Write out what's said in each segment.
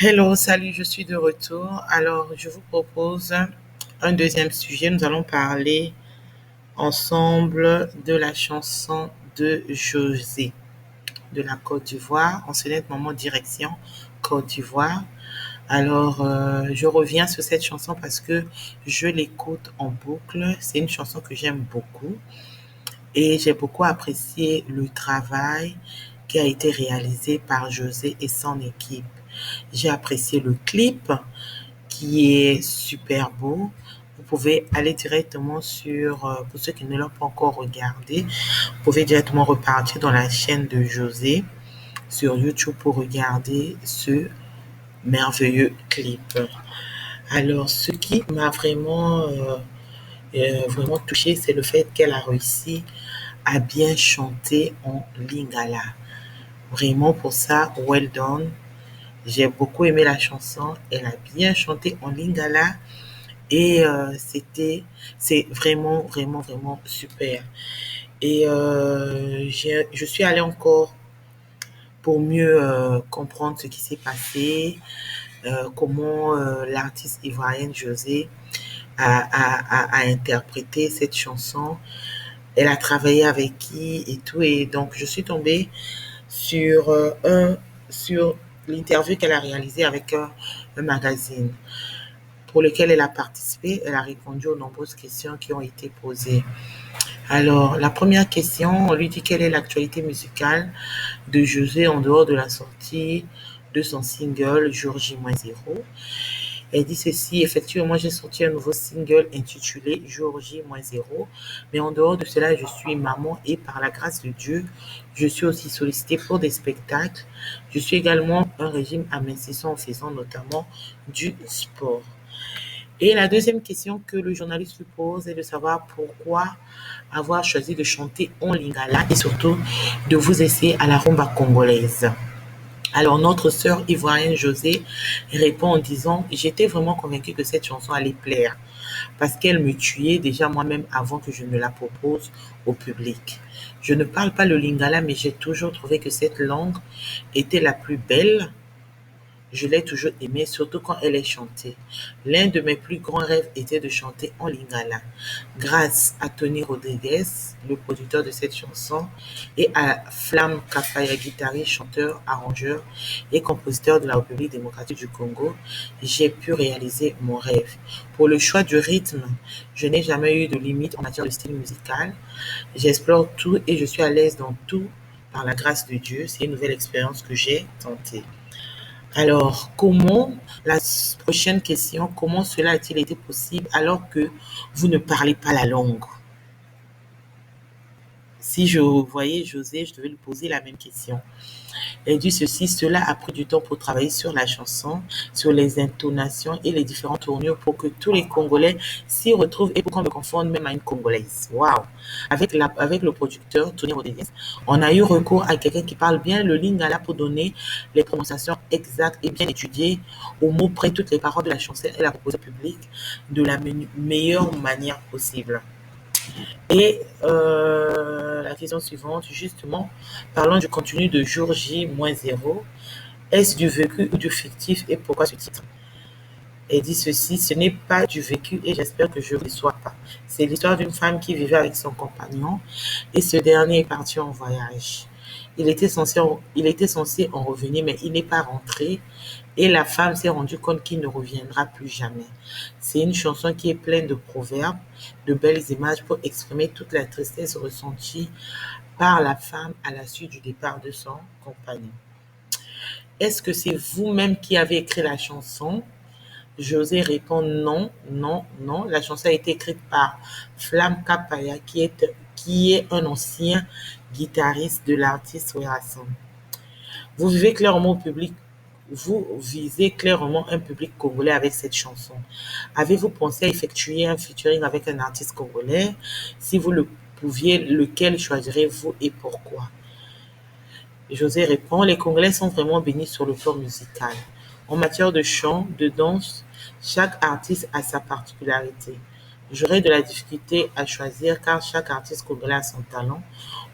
Hello, salut, je suis de retour. Alors, je vous propose un deuxième sujet. Nous allons parler ensemble de la chanson de José de la Côte d'Ivoire. On se met moment direction Côte d'Ivoire. Alors, je reviens sur cette chanson parce que je l'écoute en boucle. C'est une chanson que j'aime beaucoup et j'ai beaucoup apprécié le travail qui a été réalisé par José et son équipe. J'ai apprécié le clip qui est super beau. Vous pouvez aller directement sur, pour ceux qui ne l'ont pas encore regardé, vous pouvez directement repartir dans la chaîne de José sur YouTube pour regarder ce merveilleux clip. Alors, ce qui m'a vraiment touché, c'est le fait qu'elle a réussi à bien chanter en lingala. Vraiment pour ça, well done. J'ai beaucoup aimé la chanson. Elle a bien chanté en lingala et c'est vraiment super. Et je suis allée encore pour mieux comprendre ce qui s'est passé, comment l'artiste ivoirienne José a interprété cette chanson. Elle a travaillé avec qui et tout. Et donc, je suis tombée sur, sur l'interview qu'elle a réalisée avec un magazine pour lequel elle a participé. Elle a répondu aux nombreuses questions qui ont été posées. Alors, la première question, on lui dit quelle est l'actualité musicale de José en dehors de la sortie de son single Jour J-0. Elle dit ceci, effectivement, j'ai sorti un nouveau single intitulé Jour J-0, mais en dehors de cela, je suis maman et par la grâce de Dieu, je suis aussi sollicitée pour des spectacles. Je suis également un régime amincissant en faisant notamment du sport. Et la deuxième question que le journaliste lui pose est de savoir pourquoi avoir choisi de chanter en lingala et surtout de vous essayer à la rumba congolaise. Alors notre sœur ivoirienne José répond en disant j'étais vraiment convaincue que cette chanson allait plaire parce qu'elle me tuait déjà moi-même avant que je ne la propose au public. Je ne parle pas le lingala mais j'ai toujours trouvé que cette langue était la plus belle. Je l'ai toujours aimée, surtout quand elle est chantée. L'un de mes plus grands rêves était de chanter en lingala. Grâce à Tony Rodriguez, le producteur de cette chanson, et à Flam Kapaya, guitariste, chanteur, arrangeur et compositeur de la République démocratique du Congo, j'ai pu réaliser mon rêve. Pour le choix du rythme, je n'ai jamais eu de limite en matière de style musical. J'explore tout et je suis à l'aise dans tout par la grâce de Dieu. C'est une nouvelle expérience que j'ai tentée. Alors, la prochaine question, comment cela a-t-il été possible alors que vous ne parlez pas la langue? Si je voyais José, je devais lui poser la même question. Elle dit ceci, cela a pris du temps pour travailler sur la chanson, sur les intonations et les différentes tournures pour que tous les Congolais s'y retrouvent et pour qu'on me confonde même à une Congolaise. Waouh! Avec le producteur, Tony Rodriguez, on a eu recours à quelqu'un qui parle bien le lingala pour donner les prononciations exactes et bien étudiées au mot près toutes les paroles de la chanson et la proposer au public de la meilleure manière possible. Et la question suivante, justement, parlons du contenu de Jour J-0. Est-ce du vécu ou du fictif et pourquoi ce titre? Elle dit ceci, ce n'est pas du vécu et j'espère que je ne le sois pas. C'est l'histoire d'une femme qui vivait avec son compagnon et ce dernier est parti en voyage. Il était censé en revenir, mais il n'est pas rentré et la femme s'est rendue compte qu'il ne reviendra plus jamais. C'est une chanson qui est pleine de proverbes, de belles images pour exprimer toute la tristesse ressentie par la femme à la suite du départ de son compagnon. Est-ce que c'est vous-même qui avez écrit la chanson? José répond non, non, non. La chanson a été écrite par Flam Kapaya, qui est un ancien guitariste de l'artiste Werason. Vous vivez clairement au public, vous visez clairement un public congolais avec cette chanson. Avez-vous pensé à effectuer un featuring avec un artiste congolais? Si vous le pouviez, lequel choisirez-vous et pourquoi? José répond, les Congolais sont vraiment bénis sur le plan musical. En matière de chant, de danse, chaque artiste a sa particularité. J'aurais de la difficulté à choisir car chaque artiste congolais a son talent.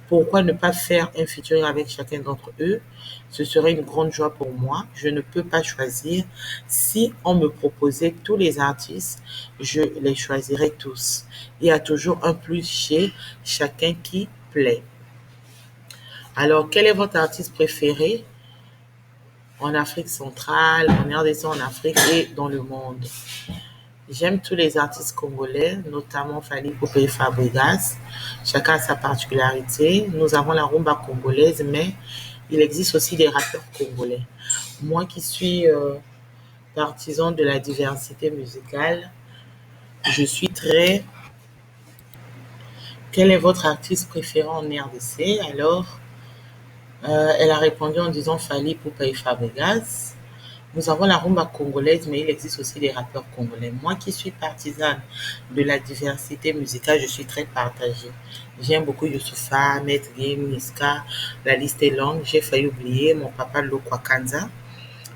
Pourquoi ne pas faire un featuring avec chacun d'entre eux? Ce serait une grande joie pour moi. Je ne peux pas choisir. Si on me proposait tous les artistes, je les choisirais tous. Il y a toujours un plus chez chacun qui plaît. Alors, quel est votre artiste préféré en Afrique centrale, en RDC, en Afrique et dans le monde? J'aime tous les artistes congolais, notamment Fally Ipupa et Fabregas. Chacun a sa particularité. Nous avons la rumba congolaise, mais il existe aussi des rappeurs congolais. Moi qui suis partisan de la diversité musicale, je suis très... Quel est votre artiste préféré en RDC? Alors, elle a répondu en disant Fally Ipupa et Fabregas. Nous avons la rumba congolaise, mais il existe aussi des rappeurs congolais. Moi qui suis partisane de la diversité musicale, je suis très partagée. J'aime beaucoup Youssoupha, Maître Game, Niska, la liste est longue. J'ai failli oublier mon papa Lokwa Kanza.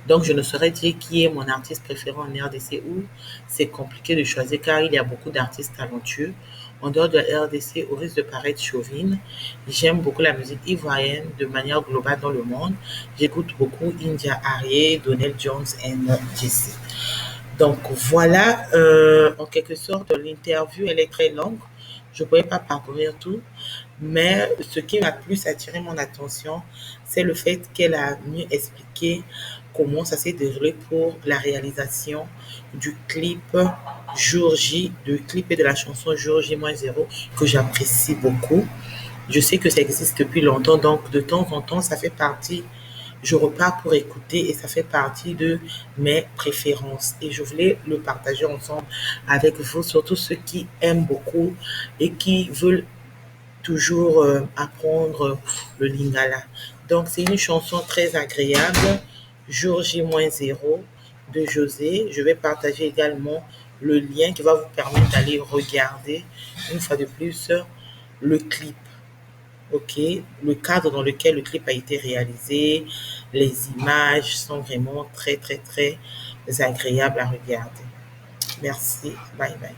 Donc, je ne saurais dire qui est mon artiste préféré en RDC où c'est compliqué de choisir car il y a beaucoup d'artistes talentueux. En dehors de la RDC, au risque de paraître chauvine, j'aime beaucoup la musique ivoirienne de manière globale dans le monde. J'écoute beaucoup India Arie, Donell Jones et Jesse. Donc voilà, en quelque sorte, l'interview, elle est très longue. Je ne pourrais pas parcourir tout, mais ce qui m'a plus attiré mon attention, c'est le fait qu'elle a mieux expliqué comment ça s'est déroulé pour la réalisation du clip Jour J, du clip et de la chanson Jour J-0, que j'apprécie beaucoup. Je sais que ça existe depuis longtemps, donc de temps en temps, ça fait partie, je repars pour écouter et ça fait partie de mes préférences. Et je voulais le partager ensemble avec vous, surtout ceux qui aiment beaucoup et qui veulent toujours apprendre le lingala. Donc, c'est une chanson très agréable, Jour J-0 de José. Je vais partager également le lien qui va vous permettre d'aller regarder une fois de plus le clip. Ok, le cadre dans lequel le clip a été réalisé, les images sont vraiment très, très, très agréables à regarder. Merci. Bye bye.